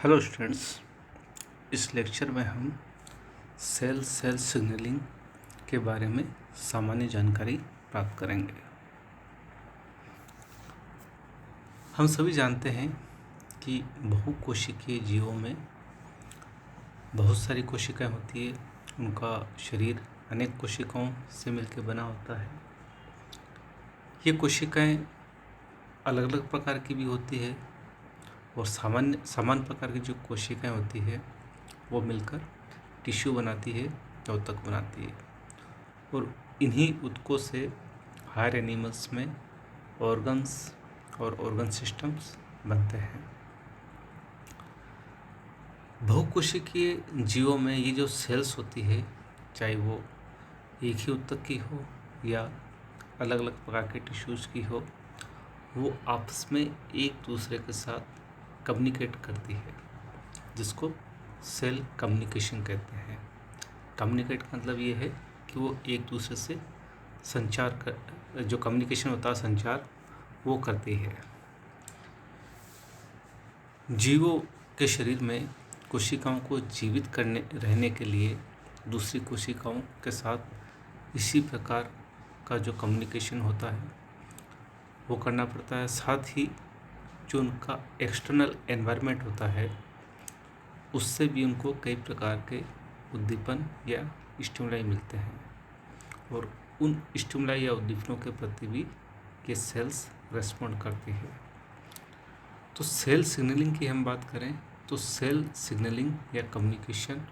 Hello students, इस lecture में हम सेल सिग्नलिंग के बारे में सामान्य जानकारी प्राप्त करेंगे। हम सभी जानते हैं कि बहुकोशिकीय जीवों में बहुत सारी कोशिकाएं होती है। उनका शरीर अनेक कोशिकाओं से मिलकर बना होता है। ये कोशिकाएं अलग अलग प्रकार की भी होती है और समान प्रकार की जो कोशिकाएं होती है वो मिलकर टिश्यू बनाती है या ऊतक बनाती है। और इन्हीं ऊतकों से हायर एनिमल्स में ऑर्गन्स और ऑर्गन सिस्टम्स बनते हैं। बहुकोशिकीय जीवों में ये जो सेल्स होती है, चाहे वो एक ही ऊतक की हो या अलग अलग प्रकार के टिश्यूज़ की हो, वो आपस में एक दूसरे के साथ कम्युनिकेट करती है, जिसको सेल कम्युनिकेशन कहते हैं। कम्युनिकेट का मतलब ये है कि वो एक दूसरे से संचार कर, जो कम्युनिकेशन होता है, संचार वो करती है। जीवों के शरीर में कोशिकाओं को जीवित रहने के लिए दूसरी कोशिकाओं के साथ इसी प्रकार का जो कम्युनिकेशन होता है वो करना पड़ता है। साथ ही जो उनका एक्सटर्नल एनवायरनमेंट होता है उससे भी उनको कई प्रकार के उद्दीपन या स्टिमुलाई मिलते हैं और उन स्टिमुलाई या उद्दीपनों के प्रति भी ये सेल्स रेस्पॉन्ड करती है। तो सेल सिग्नलिंग की हम बात करें तो सेल सिग्नलिंग या कम्युनिकेशन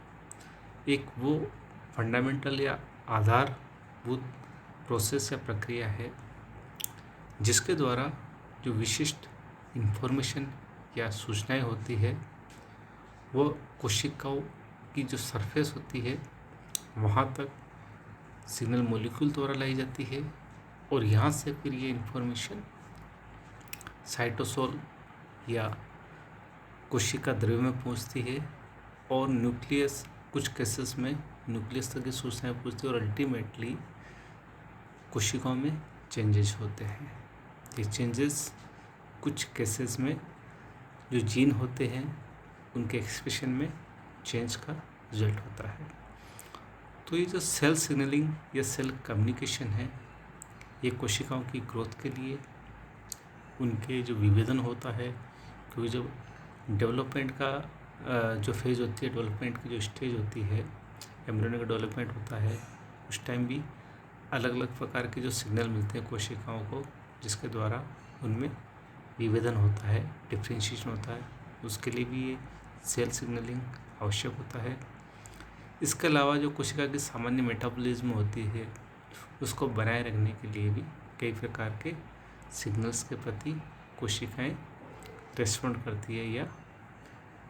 एक वो फंडामेंटल या आधारभूत प्रोसेस या प्रक्रिया है जिसके द्वारा जो विशिष्ट इंफॉर्मेशन या सूचनाएं होती है वो कोशिकाओं की जो सरफेस होती है वहाँ तक सिग्नल मॉलिक्यूल द्वारा लाई जाती है और यहाँ से फिर ये इंफॉर्मेशन साइटोसोल या कोशिका द्रव्य में पहुँचती है और न्यूक्लियस, कुछ केसेस में न्यूक्लियस तक की सूचनाएं पहुँचती है और अल्टीमेटली कोशिकाओं में चेंजेस होते हैं। ये चेंजेस कुछ केसेस में जो जीन होते हैं उनके एक्सप्रेशन में चेंज का रिजल्ट होता है। तो ये जो सेल सिग्नलिंग या सेल कम्युनिकेशन है ये कोशिकाओं की ग्रोथ के लिए, उनके जो विभेदन होता है, क्योंकि जब डेवलपमेंट का जो फेज़ होती है, डेवलपमेंट की जो स्टेज होती है, एम्ब्रियो का डेवलपमेंट होता है, उस टाइम भी अलग अलग प्रकार के जो सिग्नल मिलते हैं कोशिकाओं को, जिसके द्वारा उनमें विभेदन होता है, डिफ्रेंशिएशन होता है, उसके लिए भी ये सेल सिग्नलिंग आवश्यक होता है। इसके अलावा जो कोशिका की सामान्य मेटाबॉलिज्म होती है उसको बनाए रखने के लिए भी कई प्रकार के सिग्नल्स के प्रति कोशिकाएं रेस्पॉन्ड करती है या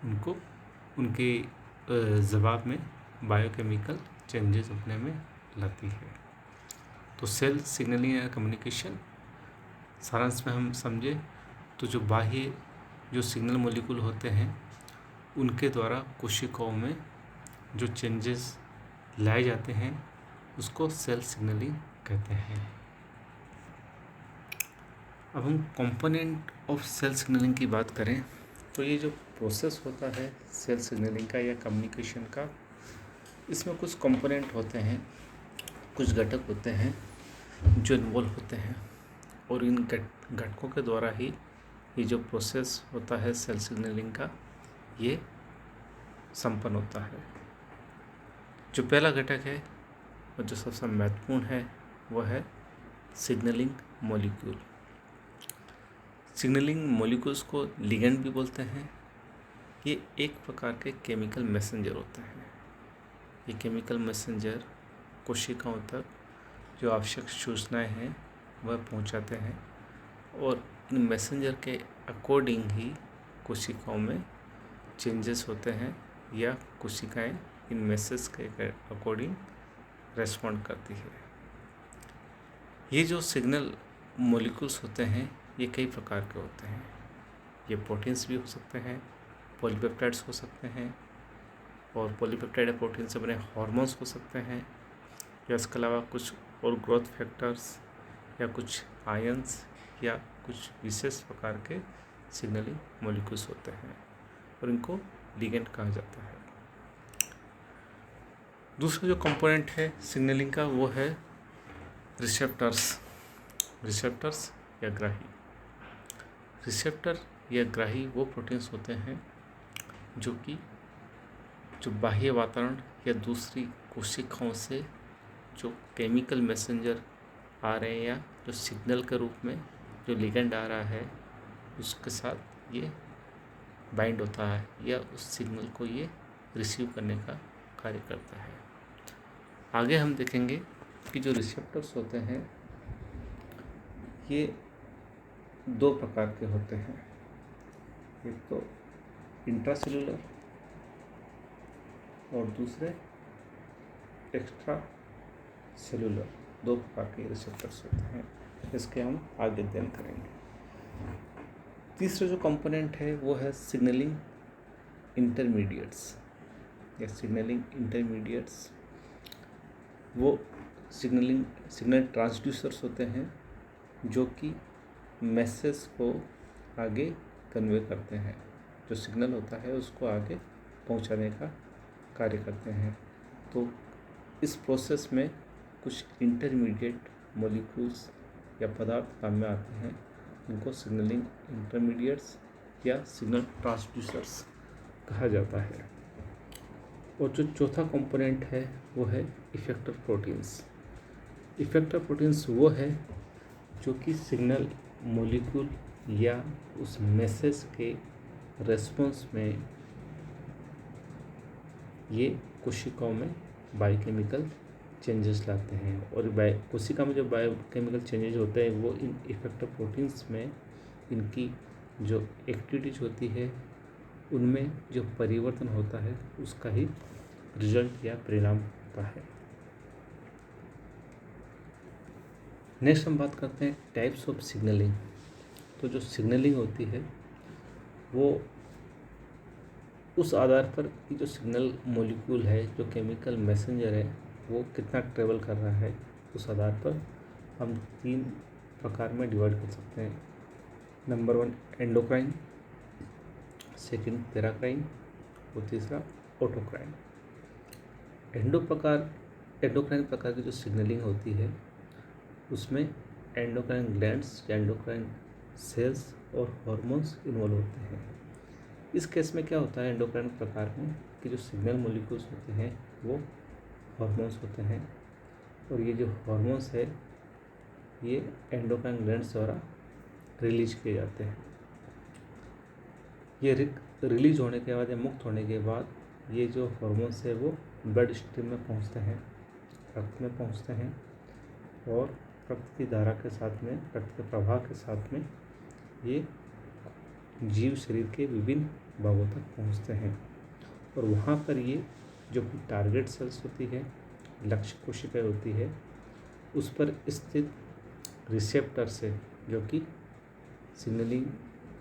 उनको उनके जवाब में बायोकेमिकल चेंजेस अपने में लाती है। तो सेल सिग्नलिंग या कम्युनिकेशन सारांश में हम समझे तो जो बाह्य जो सिग्नल मॉलिक्यूल होते हैं उनके द्वारा कोशिकाओं में जो चेंजेस लाए जाते हैं उसको सेल सिग्नलिंग कहते हैं। अब हम कंपोनेंट ऑफ सेल सिग्नलिंग की बात करें तो ये जो प्रोसेस होता है सेल सिग्नलिंग का या कम्युनिकेशन का, इसमें कुछ कंपोनेंट होते हैं, कुछ घटक होते हैं जो इन्वॉल्व होते हैं और इन घटकों के द्वारा ही ये जो प्रोसेस होता है सेल सिग्नलिंग का ये संपन्न होता है। जो पहला घटक है और जो सबसे महत्वपूर्ण है वो है सिग्नलिंग मॉलिक्यूल। सिग्नलिंग मॉलिक्यूल्स को लिगेंड भी बोलते हैं। ये एक प्रकार के केमिकल मैसेंजर होते हैं। ये केमिकल मैसेंजर कोशिकाओं तक जो आवश्यक सूचनाएं हैं वह पहुंचाते हैं और इन मैसेंजर के अकॉर्डिंग ही कोशिकाओं में चेंजेस होते हैं या कोशिकाएं इन मैसेज के अकॉर्डिंग रेस्पॉन्ड करती है। ये जो सिग्नल मॉलिक्यूल्स होते हैं ये कई प्रकार के होते हैं। ये प्रोटीन्स भी हो सकते हैं, पॉलीपेप्टाइड्स हो सकते हैं और पॉलीपेप्टाइड या प्रोटीन से बने हार्मोन्स हो सकते हैं या इसके अलावा कुछ और ग्रोथ फैक्टर्स या कुछ आयंस या कुछ विशेष प्रकार के सिग्नलिंग मॉलिक्यूल्स होते हैं। और इनको लिगेंड कहा जाता है। दूसरा जो कंपोनेंट है सिग्नलिंग का वो है रिसेप्टर्स या ग्राही। रिसेप्टर या ग्राही वो प्रोटीन्स होते हैं जो बाह्य वातावरण या दूसरी कोशिकाओं से जो केमिकल मैसेंजर आ रहे हैं या जो सिग्नल के रूप में जो लिगेंड आ रहा है उसके साथ ये बाइंड होता है या उस सिग्नल को ये रिसीव करने का कार्य करता है। आगे हम देखेंगे कि जो रिसेप्टर्स होते हैं ये दो प्रकार के होते हैं, एक तो इंट्रासेलुलर और दूसरे एक्स्ट्रा सेलुलर। दो प्रकार के रिसेप्टर्स होते हैं, इसके हम आगे अध्ययन करेंगे। तीसरा जो कंपोनेंट है वो है सिग्नलिंग इंटरमीडिएट्स या सिग्नलिंग इंटरमीडिएट्स। वो सिग्नल ट्रांसड्यूसर्स होते हैं जो कि मैसेज को आगे कन्वे करते हैं, जो सिग्नल होता है उसको आगे पहुंचाने का कार्य करते हैं। तो इस प्रोसेस में कुछ इंटरमीडिएट मॉलिक्यूल्स या पदार्थ काम में आते हैं, उनको सिग्नलिंग इंटरमीडिएट्स या सिग्नल ट्रांसड्यूसर्स कहा जाता है। और जो चौथा कंपोनेंट है वो है इफेक्टर प्रोटीन्स। इफेक्टर प्रोटीन्स वो है जो कि सिग्नल मॉलिक्यूल या उस मैसेज के रेस्पॉन्स में ये कोशिकाओं में बायोकेमिकल चेंजेस लाते हैं। और कोशिका में जो बायोकेमिकल चेंजेस होते हैं वो इन इफेक्टर प्रोटीन्स में इनकी जो एक्टिविटीज होती है उनमें जो परिवर्तन होता है उसका ही रिजल्ट या परिणाम होता है। नेक्स्ट हम बात करते हैं टाइप्स ऑफ सिग्नलिंग। तो जो सिग्नलिंग होती है वो उस आधार पर कि जो सिग्नल मॉलिक्यूल है, जो केमिकल मैसेंजर है, वो कितना ट्रेवल कर रहा है, उस आधार पर हम 3 प्रकार में डिवाइड कर सकते हैं। नंबर 1 एंडोक्राइन, सेकंड पैराक्राइन और तीसरा ऑटोक्राइन। एंडोक्राइन प्रकार की जो सिग्नलिंग होती है उसमें एंडोक्राइन ग्लैंड्स या एंडोक्राइन सेल्स और हार्मोन्स इन्वॉल्व होते हैं। इस केस में क्या होता है एंडोक्राइन प्रकार में कि जो सिग्नल मॉलिक्यूल्स होते हैं वो हार्मोन्स होते हैं और ये जो हार्मोन्स है ये एंडोक्राइन ग्लैंड्स द्वारा रिलीज किए जाते हैं। ये रिलीज होने के बाद या मुक्त होने के बाद ये जो हार्मोन्स है वो ब्लड स्ट्रीम में पहुंचते हैं, रक्त में पहुंचते हैं और रक्त की धारा के साथ में, रक्त के प्रवाह के साथ में ये जीव शरीर के विभिन्न भागों तक पहुंचते हैं। और वहाँ पर ये जो टारगेट सेल्स होती है, लक्ष्य कोशिकाएं होती है, उस पर स्थित रिसेप्टर से, जो कि सिग्नलिंग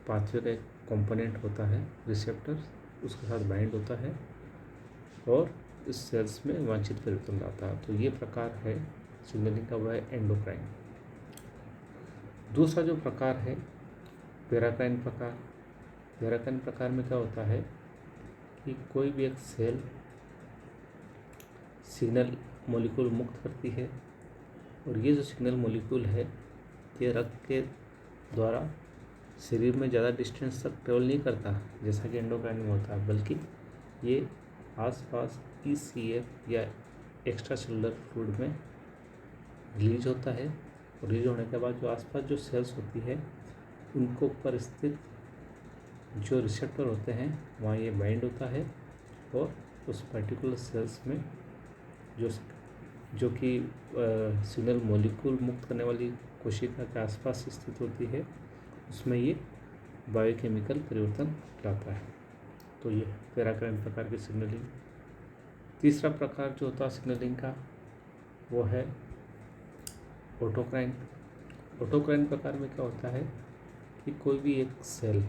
पाथवे का एक कंपोनेंट होता है, रिसेप्टर उसके साथ बाइंड होता है और इस सेल्स में वांछित परिवर्तन लाता है। तो ये प्रकार है सिग्नलिंग का, वह है एंडोक्राइन। दूसरा जो प्रकार है पैराक्राइन प्रकार। पैराक्राइन प्रकार में क्या होता है कि कोई भी एक सेल सिग्नल मॉलिक्यूल मुक्त करती है और ये जो सिग्नल मॉलिक्यूल है ये रक्त के द्वारा शरीर में ज़्यादा डिस्टेंस तक ट्रेवल नहीं करता जैसा कि एंडोक्राइन में होता है, बल्कि ये आसपास ECF या एक्स्ट्रा सेलुलर फ्लूइड में रिलीज होता है और रिलीज होने के बाद जो आसपास जो सेल्स होती है उनको ऊपर स्थित जो रिसेप्टर होते हैं वहाँ ये बाइंड होता है और उस पर्टिकुलर सेल्स में जो कि सिग्नल मॉलिक्यूल मुक्त करने वाली कोशिका के आसपास स्थित होती है उसमें ये बायोकेमिकल परिवर्तन लाता है। तो ये पैराक्राइन प्रकार की सिग्नलिंग। तीसरा प्रकार जो होता है सिग्नलिंग का वो है ऑटोक्राइन। ऑटोक्राइन प्रकार में क्या होता है कि कोई भी एक सेल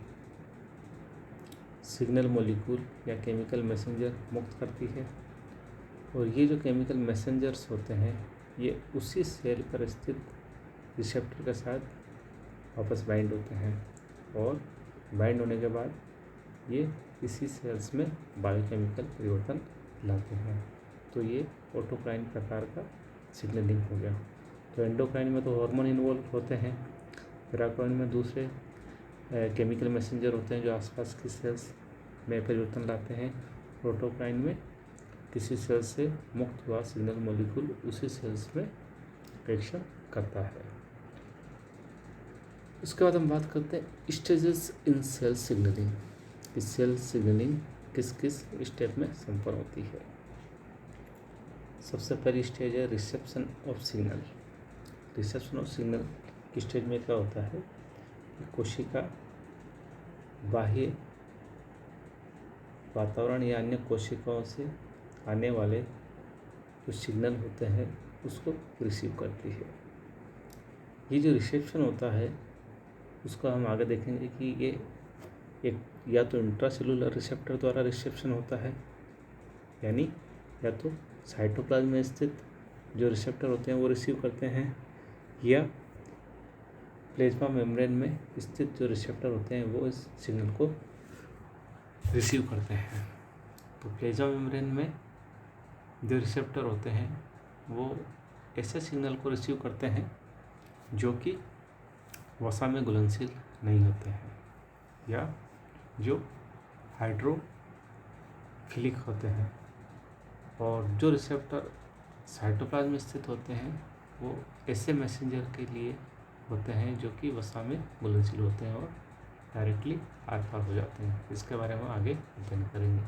सिग्नल मॉलिक्यूल या केमिकल मैसेंजर मुक्त करती है और ये जो केमिकल मैसेंजर्स होते हैं ये उसी सेल पर स्थित रिसेप्टर के साथ वापस बाइंड होते हैं और बाइंड होने के बाद ये इसी सेल्स में बायोकेमिकल परिवर्तन लाते हैं। तो ये ऑटोक्राइन प्रकार का सिग्नलिंग हो गया। तो एंडोक्राइन में तो हार्मोन इन्वॉल्व होते हैं, पैराक्राइन में दूसरे केमिकल मैसेंजर होते हैं जो आसपास की सेल्स में परिवर्तन लाते हैं। ऑटोक्राइन में किसी सेल से मुक्त हुआ सिग्नल मॉलिक्यूल उसी सेल्स में रिएक्शन करता है। उसके बाद हम बात करते हैं स्टेजेस इन सेल सिग्नलिंग, कि सेल सिग्नलिंग किस किस स्टेप में संपन्न होती है। सबसे पहली स्टेज है reception of signal. Reception of signal की स्टेज में क्या होता है कि कोशिका बाह्य वातावरण या अन्य कोशिकाओं से आने वाले जो सिग्नल होते हैं उसको रिसीव करती है। ये जो रिसेप्शन होता है उसको हम आगे देखेंगे कि ये एक या तो इंट्रासेलुलर रिसेप्टर द्वारा रिसेप्शन होता है, यानी या तो साइटोप्लाज्म में स्थित जो रिसेप्टर होते हैं वो रिसीव करते हैं, या प्लाज्मा मेम्ब्रेन में स्थित जो रिसेप्टर होते हैं वो इस सिग्नल को रिसीव करते हैं। तो प्लाज्मा मेम्ब्रेन में जो रिसेप्टर होते हैं वो ऐसे सिग्नल को रिसीव करते हैं जो कि वसा में घुलनशील नहीं होते हैं या जो हाइड्रोफिलिक होते हैं, और जो रिसेप्टर साइटोप्लाज्म में स्थित होते हैं वो ऐसे मैसेंजर के लिए होते हैं जो कि वसा में घुलनशील होते हैं और डायरेक्टली आर पार हो जाते हैं। इसके बारे में आगे अध्ययन करेंगे।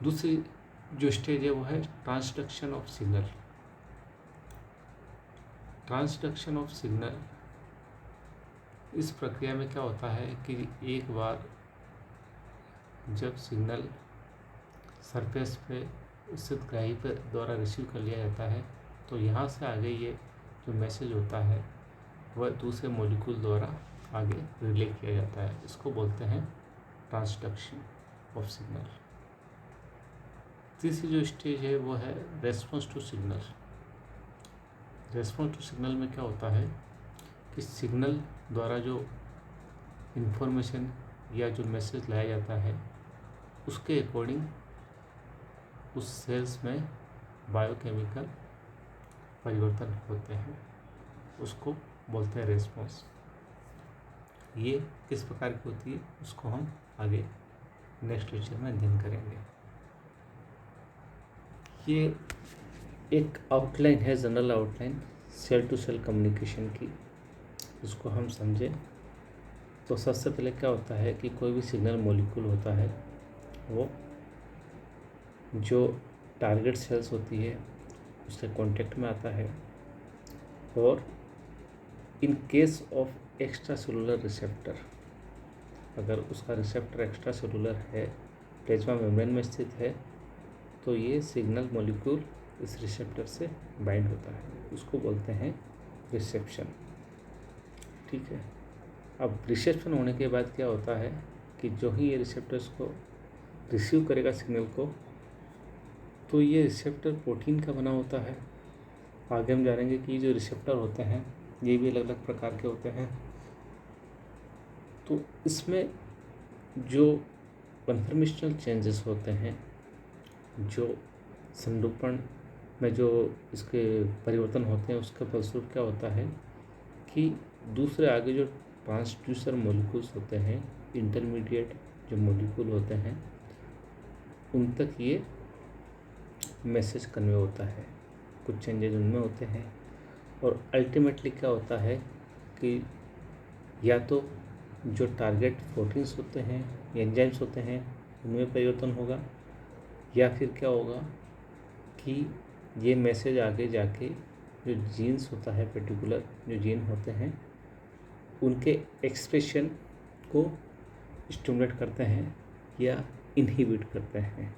दूसरी जो स्टेज है वो है transduction of signal. Transduction of signal, इस प्रक्रिया में क्या होता है कि एक बार जब सिग्नल सरफेस पे स्थित ग्राही पे द्वारा रिसीव कर लिया जाता है तो यहाँ से आगे ये जो मैसेज होता है वह दूसरे मॉलिक्यूल द्वारा आगे रिले किया जाता है। इसको बोलते हैं ट्रांसडक्शन ऑफ सिग्नल। तीसरी जो स्टेज है वो है response to signal. Response to signal में क्या होता है कि सिग्नल द्वारा जो इन्फॉर्मेशन या जो मैसेज लाया जाता है उसके अकॉर्डिंग उस सेल्स में बायोकेमिकल परिवर्तन होते हैं, उसको बोलते हैं रेस्पॉन्स। ये किस प्रकार की होती है उसको हम आगे नेक्स्ट लेक्चर में अध्ययन करेंगे। ये एक आउटलाइन है, general outline cell to cell communication की, उसको हम समझें तो सबसे पहले क्या होता है कि कोई भी सिग्नल मॉलिक्यूल होता है वो जो टारगेट सेल्स होती है उससे कांटेक्ट में आता है, और in case of extra cellular receptor, अगर उसका रिसेप्टर एक्स्ट्रा सेलुलर है, प्लाज्मा मेम्ब्रेन में स्थित है, तो ये सिग्नल मॉलिक्यूल इस रिसेप्टर से बाइंड होता है, उसको बोलते हैं रिसेप्शन। ठीक है। अब रिसेप्शन होने के बाद क्या होता है कि जो ही ये रिसेप्टर्स को रिसीव करेगा सिग्नल को, तो ये रिसेप्टर प्रोटीन का बना होता है। आगे हम जानेंगे कि जो रिसेप्टर होते हैं ये भी अलग अलग प्रकार के होते हैं। तो इसमें जो कन्फर्मेशनल चेंजेस होते हैं, जो संरूपण में जो इसके परिवर्तन होते हैं, उसके फलस्वरूप क्या होता है कि दूसरे आगे जो ट्रांसड्यूसर मॉलिक्यूल्स होते हैं, इंटरमीडिएट जो मॉलिक्यूल होते हैं, उन तक ये मैसेज कन्वे होता है, कुछ चेंजेस उनमें होते हैं, और अल्टीमेटली क्या होता है कि या तो जो टारगेट प्रोटीन्स होते हैं, एंजाइम्स होते हैं, उनमें परिवर्तन होगा, या फिर क्या होगा कि ये मैसेज आगे जाके जो जीन्स होता है, पर्टिकुलर जो जीन होते हैं, उनके एक्सप्रेशन को स्टिमुलेट करते हैं या इनहिबिट करते हैं।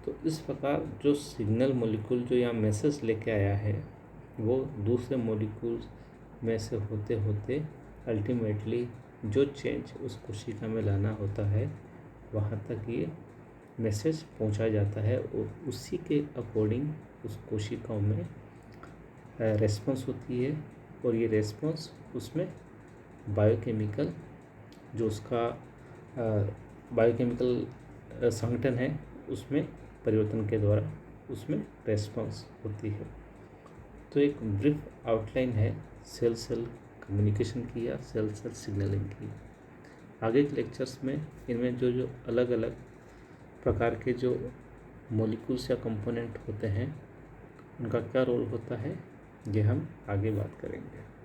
तो इस प्रकार जो सिग्नल मॉलिक्यूल जो यहाँ मैसेज लेके आया है वो दूसरे मॉलिक्यूल्स में से होते होते अल्टीमेटली जो चेंज उस कोशिका में लाना होता है वहाँ तक ये मैसेज पहुँचाया जाता है, और उसी के अकॉर्डिंग उस कोशिकाओं में रेस्पॉन्स होती है, और ये रेस्पॉन्स उसमें बायोकेमिकल जो उसका बायोकेमिकल संगठन है उसमें परिवर्तन के द्वारा उसमें रेस्पॉन्स होती है। तो एक ब्रीफ आउटलाइन है सेल सेल कम्युनिकेशन की या सेल सेल सिग्नलिंग की। आगे के लेक्चर्स में इनमें जो जो अलग अलग प्रकार के जो मॉलिक्यूल्स या कंपोनेंट होते हैं उनका क्या रोल होता है ये हम आगे बात करेंगे।